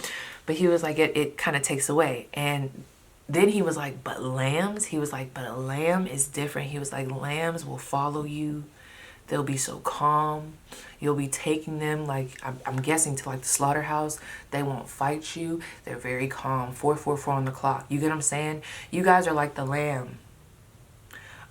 But he was like, it kind of takes away. And then he was like, but lambs? He was like, but a lamb is different. He was like, lambs will follow you. They'll be so calm. You'll be taking them, like, I'm guessing to like the slaughterhouse. They won't fight you. They're very calm. 444 on the clock. You get what I'm saying? You guys are like the lamb.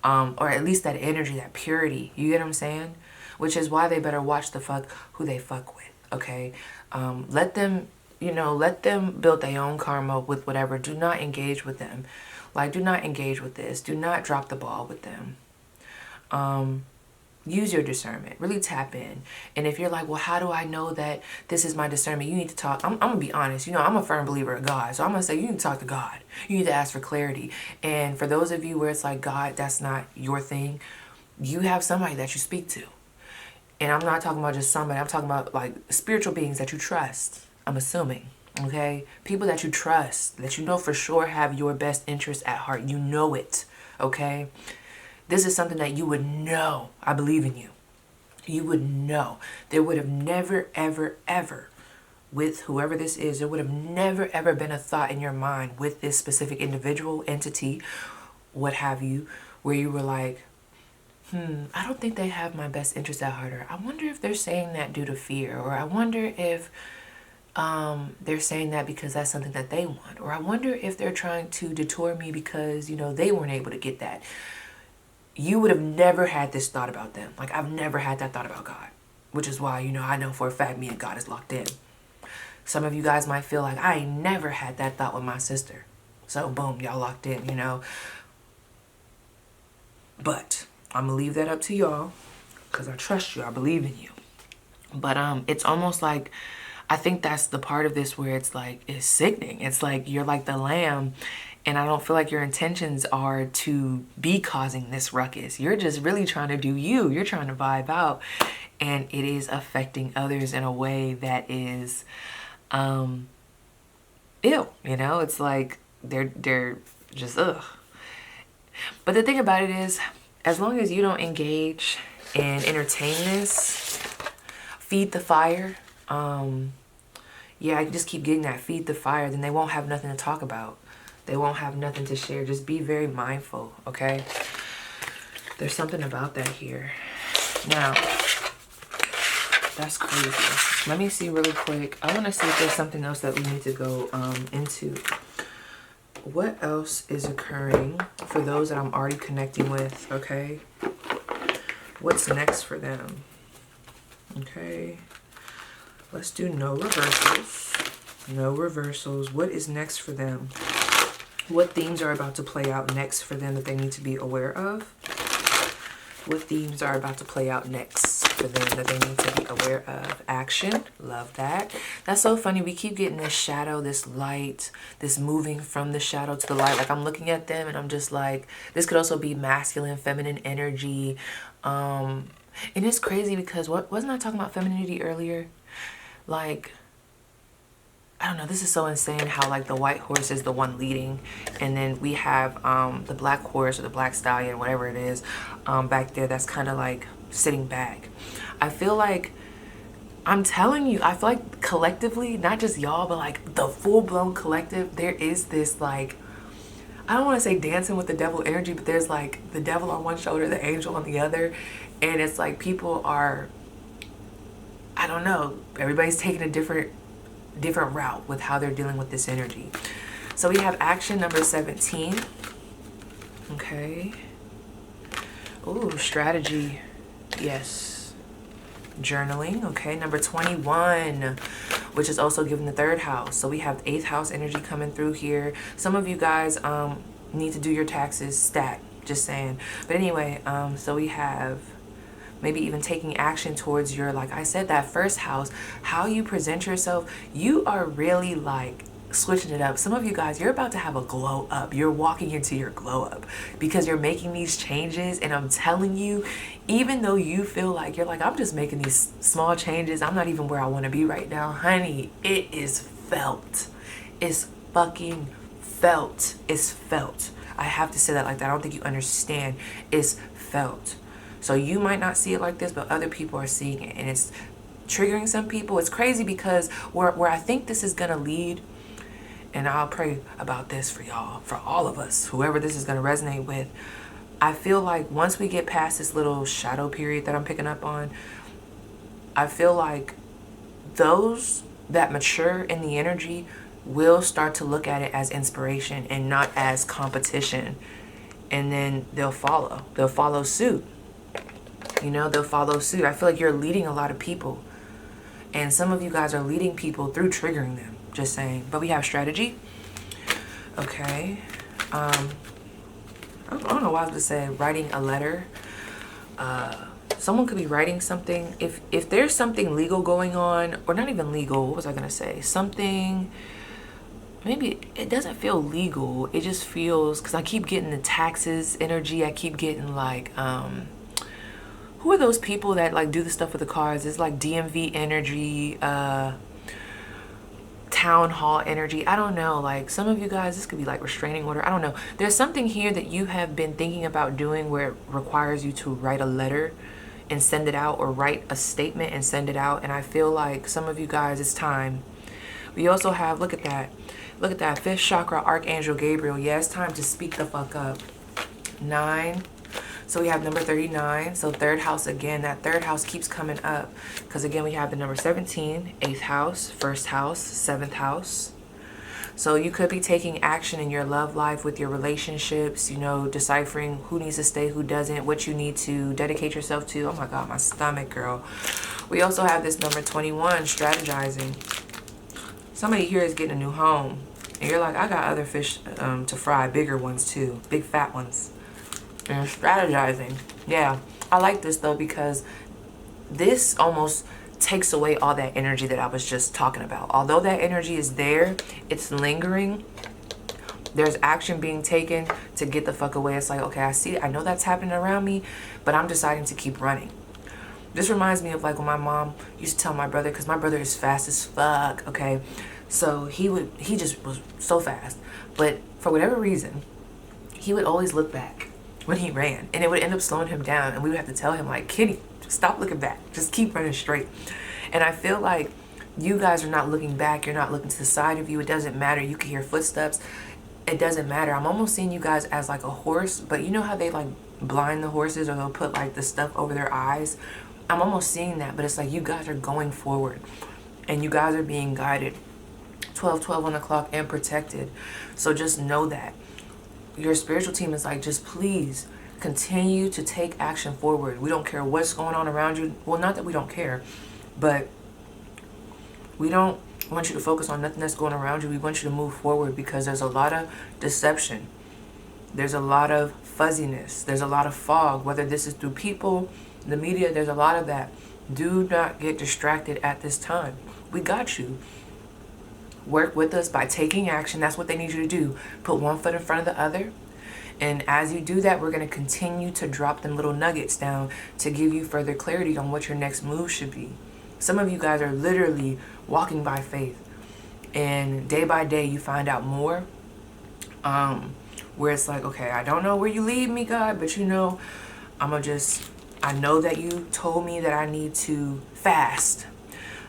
Or at least that energy, that purity. You get what I'm saying? Which is why they better watch the fuck who they fuck with. Okay? Let them, you know, let them build their own karma with whatever. Do not engage with them. Like, do not engage with this. Do not drop the ball with them. Use your discernment. Really tap in. And if you're like, well, how do I know that this is my discernment? You need to talk. I'm going to be honest. You know, I'm a firm believer of God. So I'm going to say you need to talk to God. You need to ask for clarity. And for those of you where it's like, God, that's not your thing, you have somebody that you speak to. And I'm not talking about just somebody. I'm talking about like spiritual beings that you trust. I'm assuming. Okay? People that you trust, that you know for sure have your best interest at heart. You know it. Okay? This is something that you would know. I believe in you. You would know. There would have never, ever, ever, with whoever this is, there would have never, ever been a thought in your mind with this specific individual, entity, what have you, where you were like, I don't think they have my best interest at heart. Or I wonder if they're saying that due to fear. Or I wonder if they're saying that because that's something that they want. Or I wonder if they're trying to detour me because, you know, they weren't able to get that. You would have never had this thought about them. Like, I've never had that thought about God. Which is why, you know, I know for a fact me and God is locked in. Some of you guys might feel like, I ain't never had that thought with my sister. So, boom, y'all locked in, you know. But I'm going to leave that up to y'all. Because I trust you. I believe in you. But it's almost like, I think that's the part of this where it's like, it's sickening. It's like, you're like the lamb. And I don't feel like your intentions are to be causing this ruckus. You're just really trying to do you. You're trying to vibe out. And it is affecting others in a way that is ill. You know, it's like they're just ugh. But the thing about it is, as long as you don't engage and entertain this, feed the fire. Yeah, I just keep getting that, feed the fire. Then they won't have nothing to talk about. They won't have nothing to share. Just be very mindful, okay? There's something about that here. Now, that's crazy. Let me see really quick. I want to see if there's something else that we need to go into. What else is occurring for those that I'm already connecting with, okay? What's next for them? Okay. Let's do no reversals. No reversals. What is next for them? What themes are about to play out next for them that they need to be aware of? What themes are about to play out next for them that they need to be aware of? Action. Love that. That's so funny. We keep getting this shadow, this light, this moving from the shadow to the light. Like, I'm looking at them and I'm just like, this could also be masculine, feminine energy. And it's crazy because wasn't I talking about femininity earlier? Like, I don't know, this is so insane how like the white horse is the one leading, and then we have the black horse or the black stallion, whatever it is, back there that's kind of like sitting back. I feel like, I'm telling you, I feel like collectively, not just y'all, but like the full-blown collective, there is this like, I don't want to say dancing with the devil energy, but there's like the devil on one shoulder, the angel on the other, and it's like people are, I don't know, everybody's taking a different route with how they're dealing with this energy. So we have action number 17. Okay. Ooh, strategy. Yes. Journaling. Okay. Number 21, which is also given the 3rd house. So we have 8th house energy coming through here. Some of you guys need to do your taxes stat. just saying. But anyway, so we have maybe even taking action towards your, like I said, that first house, how you present yourself. You are really like switching it up. Some of you guys, you're about to have a glow up. You're walking into your glow up because you're making these changes. And I'm telling you, even though you feel like you're like, I'm just making these small changes, I'm not even where I want to be right now, honey, it is felt. It's fucking felt. It's felt. I have to say that like that. I don't think you understand. It's felt. So you might not see it like this, but other people are seeing it, and it's triggering some people. It's crazy because where I think this is gonna lead, and I'll pray about this for y'all, for all of us, whoever this is gonna resonate with. I feel like once we get past this little shadow period that I'm picking up on, I feel like those that mature in the energy will start to look at it as inspiration and not as competition. And then they'll follow suit. You know, they'll follow suit. I feel like you're leading a lot of people. And some of you guys are leading people through triggering them. Just saying. But we have strategy. Okay. I don't know why I was going to say writing a letter. Someone could be writing something. If there's something legal going on, or not even legal, what was I going to say? Something, maybe it doesn't feel legal. It just feels, because I keep getting the taxes energy. I keep getting like, who are those people that like do the stuff with the cars? It's like DMV energy, town hall energy. I don't know. Like some of you guys, this could be like restraining order. I don't know. There's something here that you have been thinking about doing where it requires you to write a letter and send it out, or write a statement and send it out. And I feel like some of you guys, it's time. We also have, look at that. Look at that. 5th chakra, Archangel Gabriel. Yeah, it's time to speak the fuck up. 9. So we have number 39. So 3rd house again. That 3rd house keeps coming up. Because again, we have the number 17, 8th house, 1st house, 7th house. So you could be taking action in your love life with your relationships, you know, deciphering who needs to stay, who doesn't, what you need to dedicate yourself to. Oh my God, my stomach, girl. We also have this number 21, strategizing. Somebody here is getting a new home. And you're like, I got other fish to fry, bigger ones too, big fat ones. And strategizing. Yeah, I like this though, because this almost takes away all that energy that I was just talking about. Although that energy is there, it's lingering. There's action being taken to get the fuck away. It's like, okay, I see it. I know that's happening around me, but I'm deciding to keep running. This reminds me of like when my mom used to tell my brother, because my brother is fast as fuck, okay? So he just was so fast. But for whatever reason, he would always look back when he ran, and it would end up slowing him down, and we would have to tell him like, Kenny, stop looking back, just keep running straight. And I feel like you guys are not looking back, you're not looking to the side of you. It doesn't matter. You can hear footsteps. It doesn't matter. I'm almost seeing you guys as like a horse, but you know how they like blind the horses, or they'll put like the stuff over their eyes? I'm almost seeing that, but it's like you guys are going forward and you guys are being guided. 12 on the clock and protected. So just know that your spiritual team is like, just please continue to take action forward. We don't care what's going on around you. Well, not that we don't care, but we don't want you to focus on nothing that's going around you. We want you to move forward, because there's a lot of deception. There's a lot of fuzziness. There's a lot of fog, whether this is through people, the media, there's a lot of that. Do not get distracted at this time. We got you. Work with us by taking action. That's what they need you to do. Put one foot in front of the other. And as you do that, we're going to continue to drop them little nuggets down to give you further clarity on what your next move should be. Some of you guys are literally walking by faith. And day by day, you find out more. Where it's like, okay, I don't know where you lead me, God, but you know, I know that you told me that I need to fast.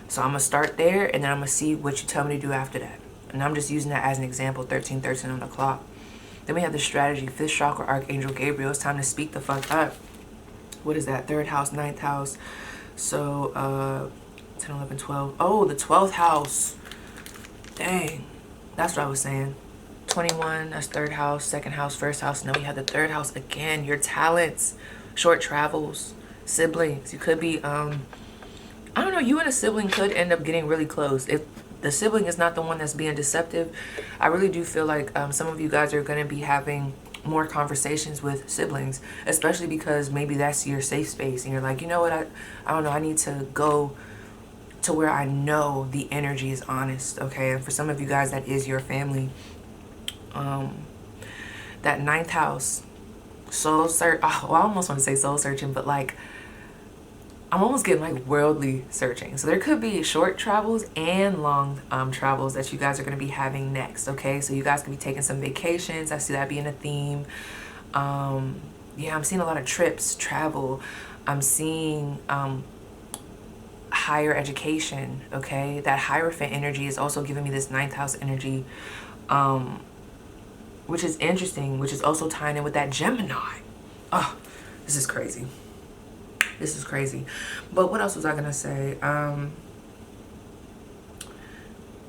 So I'm going to start there, and then I'm going to see what you tell me to do after that. And I'm just using that as an example, 13 on the clock. Then we have the strategy, 5th chakra, Archangel Gabriel. It's time to speak the fuck up. What is that? 3rd house, 9th house. So 10, 11, 12. Oh, the 12th house. Dang. That's what I was saying. 21, that's 3rd house, 2nd house, 1st house. And then we have the 3rd house again. Your talents, short travels, siblings. You could be, I don't know, you and a sibling could end up getting really close. If the sibling is not the one that's being deceptive, I really do feel like some of you guys are going to be having more conversations with siblings, especially because maybe that's your safe space and you're like, you know what, I don't know, I need to go to where I know the energy is honest. Okay, and for some of you guys, that is your family. That ninth house, soul search. Oh, well, I almost want to say soul searching, but like I'm almost getting like worldly searching. So there could be short travels and long travels that you guys are going to be having next. Okay, so you guys could be taking some vacations. I see that being a theme. Yeah, I'm seeing a lot of trips, travel. I'm seeing higher education. Okay, that Hierophant energy is also giving me this ninth house energy, which is interesting, which is also tying in with that Gemini. Oh, this is crazy. This is crazy. But what else was I gonna say?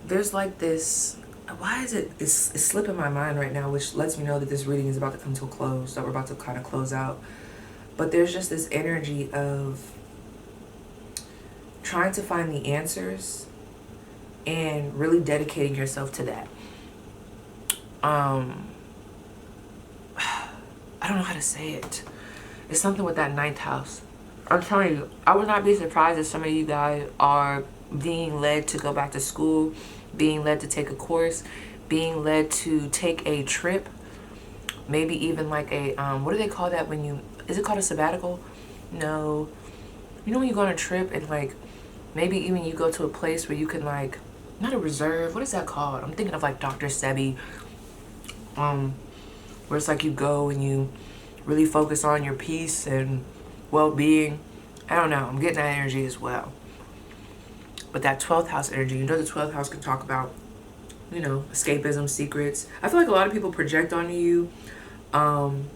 There's like this, why is it's slipping my mind right now, which lets me know that this reading is about to come to a close, that we're about to kind of close out. But there's just this energy of trying to find the answers and really dedicating yourself to that. I don't know how to say it. It's something with that ninth house. I'm telling you, I would not be surprised if some of you guys are being led to go back to school, being led to take a course, being led to take a trip, maybe even like a, what do they call that when you, is it called a sabbatical? No. You know when you go on a trip and like, maybe even you go to a place where you can like, not a reserve, what is that called? I'm thinking of like Dr. Sebi, where it's like you go and you really focus on your peace and well-being. I don't know, I'm getting that energy as well. But that 12th house energy, you know, the 12th house can talk about, you know, escapism, secrets. I feel like a lot of people project onto you, and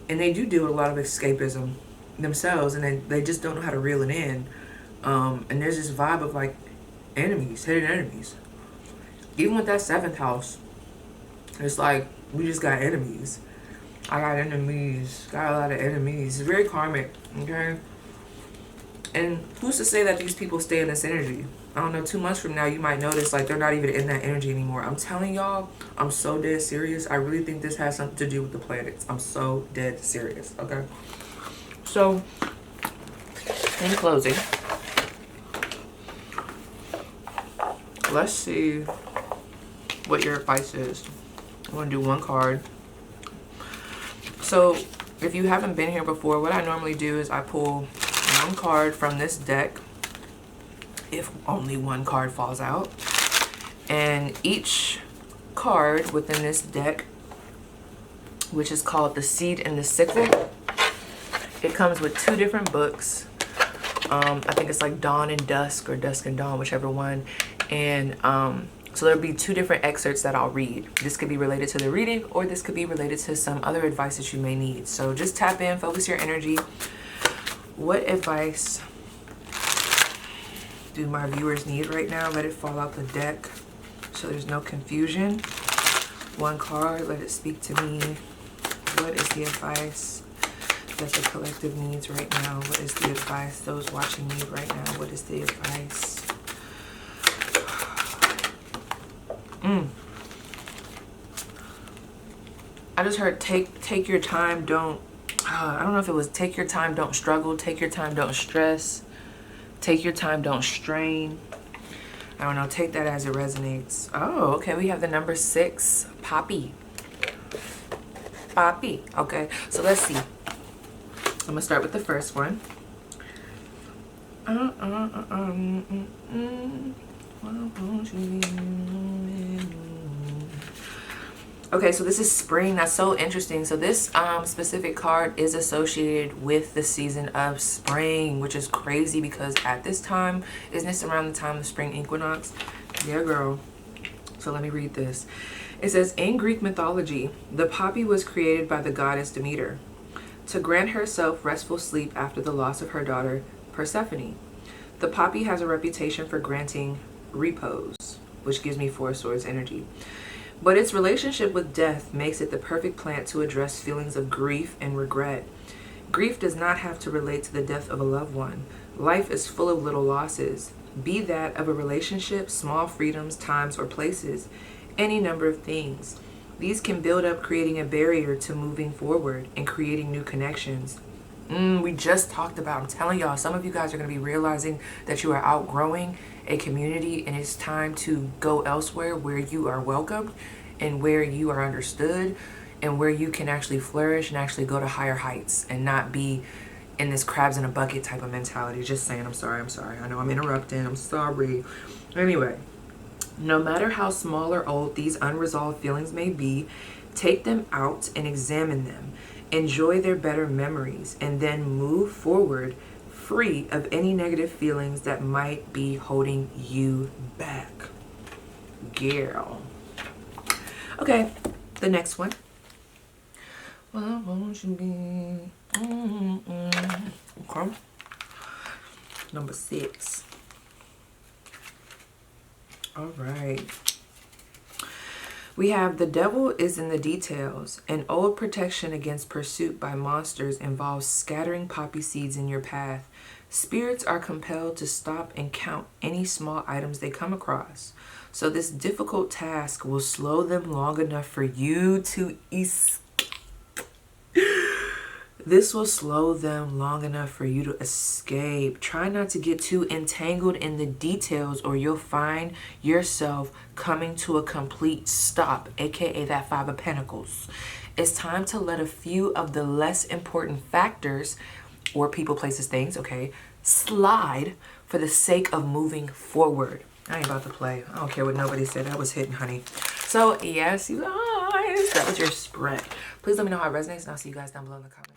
they do a lot of escapism themselves, and they just don't know how to reel it in. And there's this vibe of like enemies, hidden enemies. Even with that 7th house, it's like we just got enemies. I got enemies, got a lot of enemies. It's very karmic, okay? And who's to say that these people stay in this energy? I don't know, 2 months from now, you might notice like they're not even in that energy anymore. I'm telling y'all, I'm so dead serious. I really think this has something to do with the planets. I'm so dead serious, okay? So, in closing, let's see what your advice is. I'm going to do one card. So, if you haven't been here before, what I normally do is I pull one card from this deck, if only one card falls out. And each card within this deck, which is called The Seed and the Sickle, it comes with 2 different books. I think it's like Dawn and Dusk, or Dusk and Dawn, whichever one. And so there'll be 2 different excerpts that I'll read. This could be related to the reading, or this could be related to some other advice that you may need. So just tap in, focus your energy. What advice do my viewers need right now? Let it fall out the deck so there's no confusion. One card, let it speak to me. What is the advice that the collective needs right now? What is the advice those watching need right now? What is the advice? I just heard take your time, don't, I don't know if it was take your time, don't struggle, take your time, don't stress, take your time, don't strain. I don't know, take that as it resonates. Oh, okay, we have the number 6, Poppy. Poppy, okay, so let's see. I'm gonna start with the first one. Okay, so this is spring. That's so interesting. So this specific card is associated with the season of spring, which is crazy because at this time, isn't this around the time of spring equinox? Yeah, girl. So let me read this. It says, in Greek mythology, the poppy was created by the goddess Demeter to grant herself restful sleep after the loss of her daughter Persephone. The poppy has a reputation for granting repose, which gives me 4 swords energy. But its relationship with death makes it the perfect plant to address feelings of grief and regret. Grief does not have to relate to the death of a loved one. Life is full of little losses, be that of a relationship, small freedoms, times, or places, any number of things. These can build up, creating a barrier to moving forward and creating new connections. We just talked about, I'm telling y'all, some of you guys are going to be realizing that you are outgrowing a community and it's time to go elsewhere where you are welcomed and where you are understood and where you can actually flourish and actually go to higher heights and not be in this crabs in a bucket type of mentality. Just saying, I'm sorry. I know I'm interrupting. I'm sorry. Anyway, no matter how small or old these unresolved feelings may be, take them out and examine them. Enjoy their better memories and then move forward free of any negative feelings that might be holding you back. Girl. Okay, the next one. Well, won't you be? Okay. Number 6. All right. We have the devil is in the details. An old protection against pursuit by monsters involves scattering poppy seeds in your path. Spirits are compelled to stop and count any small items they come across. So this difficult task will slow them long enough for you to escape. This will slow them long enough for you to escape. Try not to get too entangled in the details or you'll find yourself coming to a complete stop, aka that 5 of Pentacles. It's time to let a few of the less important factors or people, places, things, okay, slide for the sake of moving forward. I ain't about to play. I don't care what nobody said. That was hitting, honey. So, yes, you guys, that was your spread. Please let me know how it resonates and I'll see you guys down below in the comments.